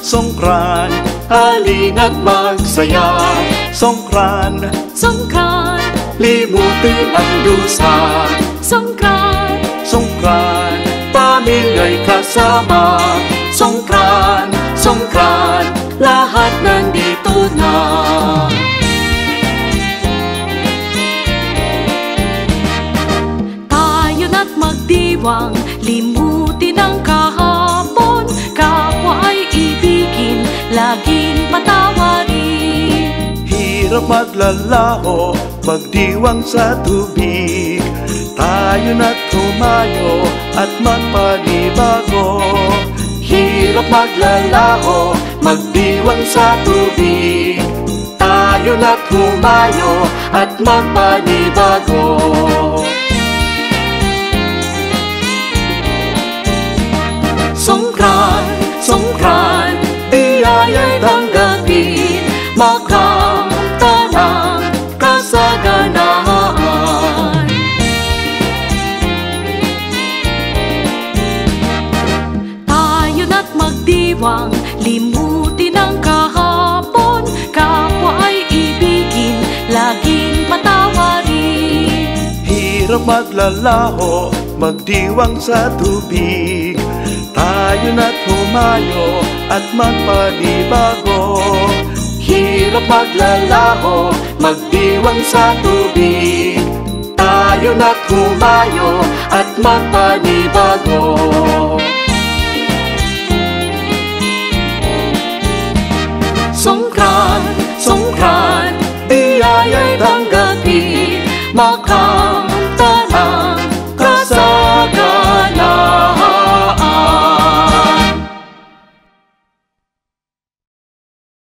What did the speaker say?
Songkran, halina't magsaya. Songkran, Songkran, limutin ang dusa. Songkran, Songkran, pamilya'y kasama. Songkran, Songkran, lahat nandito na. Tayo na't magdiwang, limutin ang kahapon. Kapwa ay ibigin, laging patawarin. Hirap maglalaho, magdiwang sa tubig. Tayo na't tumayo at magpanibago. Hirap maglalaho, magdiwang sa tubig. Tayo na't tumayo at magpanibago. Songkran, Songkran, iyaya'y tanggapin, makamta ng kasaganaan. Tayo na't magdiwang, limutin ang kahapon. Kapwa ay ibigin, laging patawarin. Hirap maglalaho, magdiwang sa tubig. Tayo na't humayo at magpanibago. Hirap maglalaho, magdiwang sa tubig. Tayo na't humayo at magpanibago. Songkran, Songkran, iyaya'y tanggapin, makamta ng